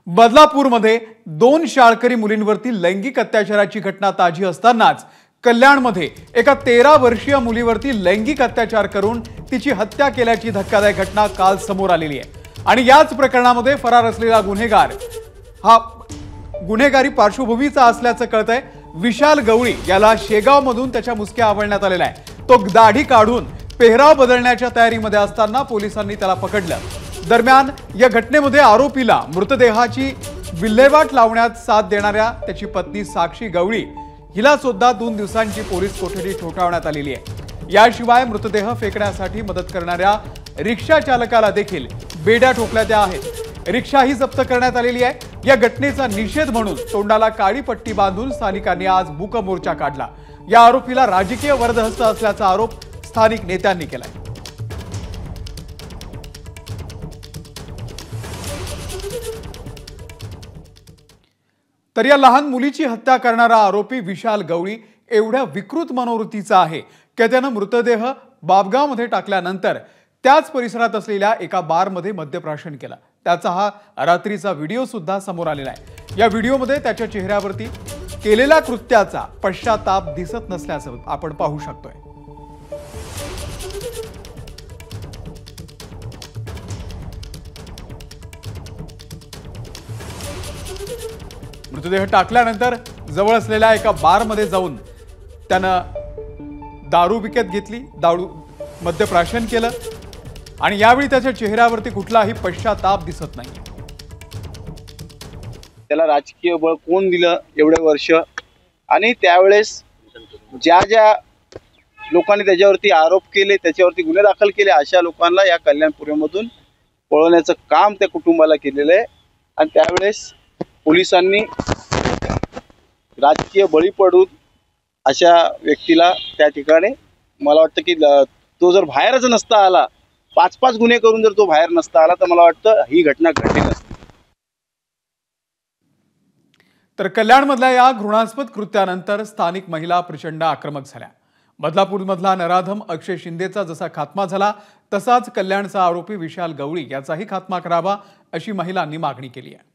बदलापूरमध्ये 2 शाळकरी मुलींवरती लैंगिक अत्याचाराची घटना ताजी असतानाच कल्याणमध्ये एका 13 वर्षीय मुलीवरती लैंगिक अत्याचार करून तिची हत्या केल्याची धक्कादायक घटना काल समोर आलेली आहे। आणि याच प्रकरणामध्ये फरार असलेला गुन्हेगार हा गुन्हेगारी पार्श्वभूमीचा असल्याचं कळतंय। विशाल गवळी याला शेगावमधून त्याच्या मुसक्या आवळण्यात आलेला आहे। तो दाढी काढून पेहराव बदलण्याच्या तयारीमध्ये असताना पोलिसांनी त्याला पकडलं। दरम्यान या घटनेमध्ये आरोपीला मृतदेहाची विल्हेवाट लावण्यात साथ देणाऱ्या त्याची पत्नी साक्षी गवळी हिला सुद्धा 2 दिवसांची पोलीस कोठडी ठोठावण्यात आलेली आहे। याशिवाय मृतदेह फेकण्यासाठी मदत करणाऱ्या रिक्षा चालकाला देखील बेड्या ठोकल्यात आहेत। रिक्षा ही जप्त करण्यात आलेली आहे। या घटनेचा निषेध म्हणून तोंडाला काळी पट्टी बांधून स्थानिकांनी आज मूक मोर्चा काढला। या आरोपीला राजकीय वरदहस्त असल्याचा आरोप स्थानिक नेत्यांनी केलाय। तर या लहान मुलीची हत्या करणारा आरोपी विशाल गवळी एवढ्या विकृत मनोवृत्तीचा आहे की त्याने मृतदेह बाबगावमध्ये टाकल्यानंतर त्याच परिसरात असलेल्या एका बारमध्ये मद्यप्राशन केला। त्याचा हा रात्रीचा व्हिडिओ सुद्धा समोर आलेला आहे। या व्हिडिओमध्ये त्याच्या चेहऱ्यावरती केलेल्या कृत्याचा पश्चाताप दिसत नसल्याचं आपण पाहू शकतोय। मृतदेह टाकल्यानंतर जवळ असलेल्या एका बारमध्ये जाऊन त्यानं दारू विकत घेतली, दारू मद्यप्राशन केलं आणि यावेळी त्याच्या चेहऱ्यावरती कुठलाही पश्चाताप दिसत नाही। त्याला राजकीय बळ कोण दिलं एवढे वर्ष आणि त्यावेळेस ज्या ज्या लोकांनी त्याच्यावरती आरोप केले, त्याच्यावरती गुन्हे दाखल केले, अशा लोकांना या कल्याणपुरीमधून पळवण्याचं काम त्या कुटुंबाला केलेलं आहे। आणि त्यावेळेस पोलिसांनी राजकीय बळी पडून अशा व्यक्तीला त्या ठिकाणी मला वाटतं की तो जर बाहेरच नसता आला, 5-5 गुन्हे करून जर तो बाहेर नसता आला तर मला वाटतं ही घटना घडली नसती। तर कल्याणमधल्या या घृणास्पद कृत्यानंतर स्थानिक महिला प्रचंड आक्रमक झाल्या। बदलापूरमधला नराधम अक्षय शिंदेचा जसा खात्मा झाला तसाच कल्याणचा आरोपी विशाल गवळी याचाही खात्मा करावा अशी महिलांनी मागणी केली आहे।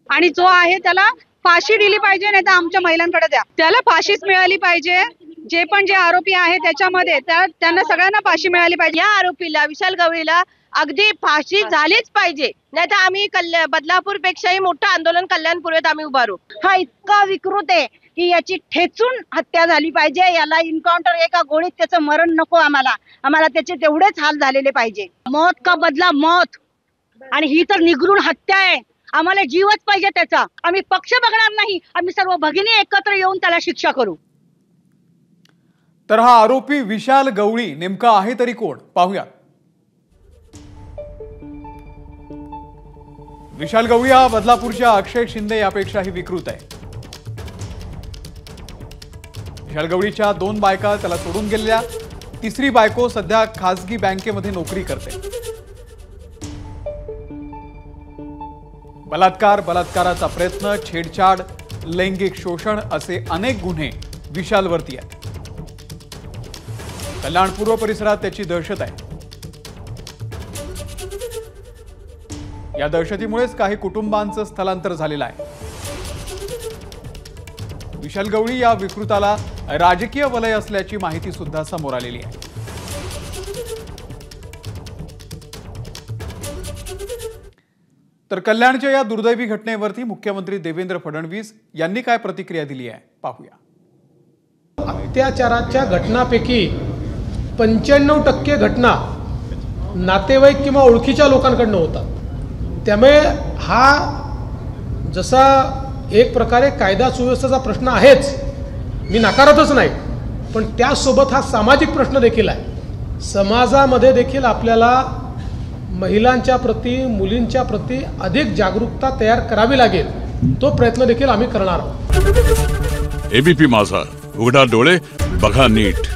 आणि जो आहे त्याला फाशी दिली पाहिजे, नाही तर आमच्या महिलांकडे द्या, त्याला फाशीच मिळाली पाहिजे। जे आरोपी आहे त्याच्यामध्ये त्यांना सगळ्यांना फाशी मिळाली पाहिजे। या आरोपीला विशाल गवळीला अगदी फाशी झालीच पाहिजे, नाही तर आम्ही बदलापूर पेक्षाही मोठं आंदोलन कल्याणपुरीत आम्ही उभारू। हा इतका विकृत आहे की याची ठेचून हत्या झाली पाहिजे। याला इन्काउंटर एका गोळीत त्याचं मरण नको, आम्हाला त्याचे तेवढेच हाल झालेले पाहिजे। मौत का बदला मौत, आणि ही तर निगृण हत्या आहे। आम्हाला जीवच पाहिजे त्याचा। आम्ही पक्ष बघणार नाही, आम्ही सर्व भगिनी एकत्र येऊन त्याला शिक्षा करू। तर हा आरोपी विशाल गवळी नेमका आहे तरी कोण पाहूया। विशाल गवळी हा बदलापूरच्या अक्षय शिंदे यापेक्षाही विकृत आहे। विशाल गवळीच्या 2 बायका त्याला सोडून गेलेल्या, तिसरी बायको सध्या खासगी बँकेमध्ये नोकरी करते। बलात्काराचा प्रयत्न, छेडछाड, लैंगिक शोषण असे अनेक गुन्हे विशालवरती आहेत। कल्याण पूर्व परिसरात त्याची दहशत आहे। या दहशतीमुळेच काही कुटुंबांचं स्थलांतर झालेलं आहे। विशाल गवळी या विकृताला राजकीय वलय असल्याची माहिती सुद्धा समोर आलेली आहे। तर कल्याणच्या या दुर्दैवी घटनेवरती मुख्यमंत्री देवेंद्र फडणवीस यांनी काय प्रतिक्रिया दिली आहे पाहूया। अत्याचाराच्या घटनांपैकी 95% घटना नातेवाईक किंवा ओळखीच्या लोकांकडून होतात। त्यामुळे हा जसा एक प्रकारे कायदा सुव्यवस्थेचा प्रश्न आहेच, मी नाकारतच नाही, पण त्यासोबत हा सामाजिक प्रश्न देखील आहे। समाजामध्ये देखील आपल्याला महिलांच्या प्रती, मुलींच्या प्रती अधिक जागरूकता तयार करावी लागेल। तो प्रयत्न देखील आम्ही करणार आहोत। एबीपी माझा, उघडा डोळे बघा नीट।